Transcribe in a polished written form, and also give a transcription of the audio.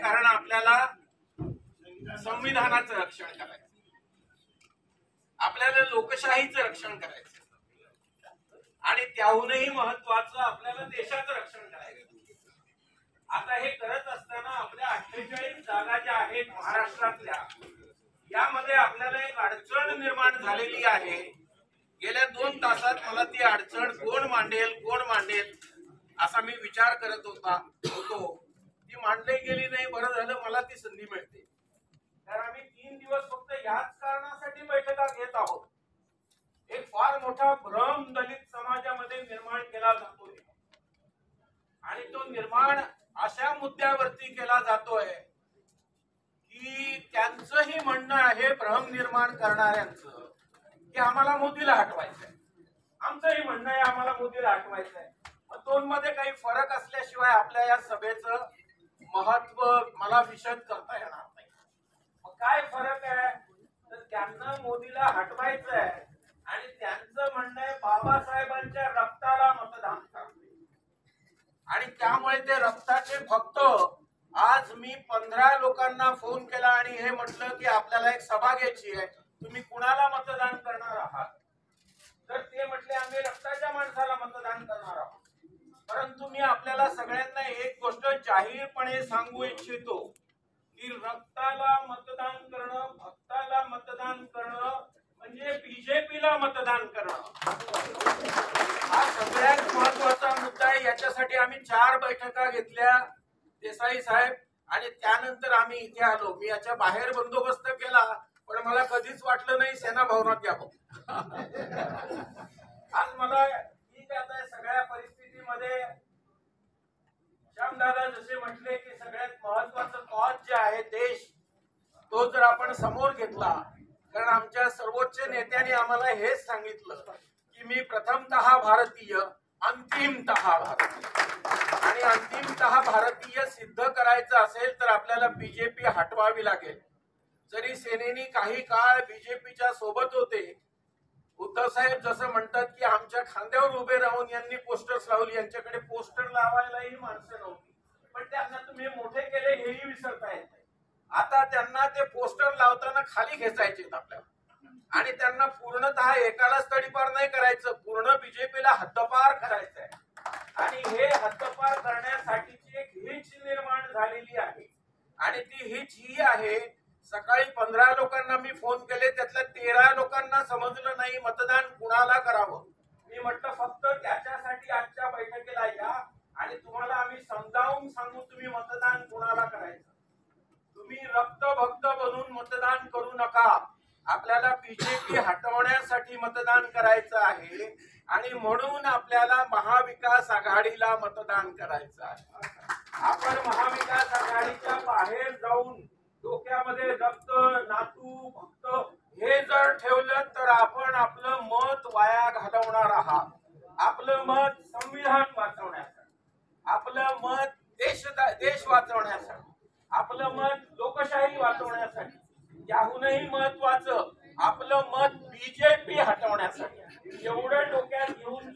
कारण आपल्याला संविधानाचं रक्षण करायचं, आपल्याला लोकशाहीचं रक्षण करायचं आणि त्याहूनही महत्वाचं आपल्याला देशाचं रक्षण करायचं. आता हे करत असताना आपल्या 48 जागा ज्या आहेत महाराष्ट्रातल्या, यामध्ये आपल्याला एक अडचण निर्माण झालेली आहे. गेल्या 2 तासात मला ती अडचण कोण मांडेल असा मी विचार करत होतो. ती मांडली गेली नाही, बरं झालं मला ती संधी मिळते. तर आम्ही 3 दिवस फक्त याच कारणासाठी बैठका घेत आहोत. एक फार मोठा भ्रम दलित समाजामध्ये निर्माण केला जातोय आणि तो निर्माण अशा मुद्द्यावरती केला जातोय की त्यांचंही म्हणणं आहे, भ्रम निर्माण करणाऱ्यांचं, की आम्हाला मोदीला हटवायचंय. आमचंही म्हणणं आहे आम्हाला मोदीला हटवायचंय. दोनमध्ये काही फरक असल्याशिवाय आपल्या या सभेचं महत्व मला विशद करता येणार नाही. मग काय फरक आहे तर त्यांना मोदीला हटवायचं आहे आणि त्यांचं म्हणणं आहे बाबासाहेबांच्या रक्ताला मतदान करावे. आणि त्यामुळे ते रक्ताचे भक्त, आज मी 15 लोकांना फोन केला आणि हे म्हटलं की आपल्याला एक सभा घ्यायची आहे, तुम्ही कुणाला मतदान करणार आहात? तर ते म्हटले आम्ही रक्ताच्या माणसाला मतदान करणार आहोत. परंतु मी आपल्याला सगळ्यांना एक गोष्ट जाहीरपणे सांगू इच्छितो की रक्ताला मतदान करणं, भक्ताला मतदान करणं म्हणजे बीजेपीला मतदान करणं हा सगळ्यात महत्वाचा मुद्दा आहे. याच्यासाठी आम्ही 4 बैठका घेतल्या देसाई साहेब आणि त्यानंतर आम्ही इथे आलो. मी याच्या बाहेर बंदोबस्त केला, पण मला कधीच वाटलं नाही सेना भवनात यावं. आज मला ठीक आहे, सगळ्या परिस्थितीमध्ये श्यामदादा जसे म्हटले की सगळ्यात महत्वाचं कॉज जे आहे देश, तो जर आपण समोर घेतला, कारण आमच्या सर्वोच्च नेत्यांनी आम्हाला हेच सांगितलं की मी प्रथमतः भारतीय, अंतिमतः भारतीय, आणि अंतिमतः भारतीय सिद्ध करायचं असेल तर आपल्याला बीजेपी हटवावी लागेल. जरी सेनेनी काही काळ बीजेपीच्या सोबत होते, उद्धव साहेब जसं म्हणतात की आमच्या खांद्यावर उभे राहून यांनी पोस्टर्स लावली, यांच्याकडे पोस्टर लावायलाही माणसं नव्हती, पण त्यांना तुम्ही मोठे केले हेही विसरता येत नाही. आता त्यांना ते पोस्टर लावताना खाली खेचायचे आपल्याला आणि त्यांना पूर्णतः एकालाच तडीपार नाही करायचं, पूर्ण बीजेपीला हद्दपार करायचंय. आणि हे हद्दपार करण्यासाठीची एक हिच निर्माण झालेली आहे आणि ती हिच ही आहे. सकाळी 15 लोकांना मी फोन केले, त्यातल्या 13 लोकांना समजलं नाही मतदान कुणाला करावं. मी म्हटलं फक्त त्याच्यासाठी आजच्या बैठकीला या आणि तुम्हाला आम्ही समजावून सांगू तुम्ही मतदान कुणाला करायचं. तुम्ही रक्तभक्त बनून मतदान करू नका. आपल्याला बीजेपी हटवण्यासाठी मतदान करायचं आहे आणि म्हणून आपल्याला महाविकास आघाडीला मतदान करायचं आहे. आपण महाविकास आघाडीच्या बाहेर जाऊन डोक्यामध्ये रक्त, नातू, भक्त हे जर ठेवलं तर आपण आपलं मत वाया घालवणार आहात. आपलं मत संविधान वाचवण्यासाठी, आपलं मत देश वाचवण्यासाठी, आपलं मत लोकशाही वाचवण्यासाठी, याहूनही महत्वाचं आपलं मत बीजेपी हटवण्यासाठी. एवढं डोक्यात घेऊन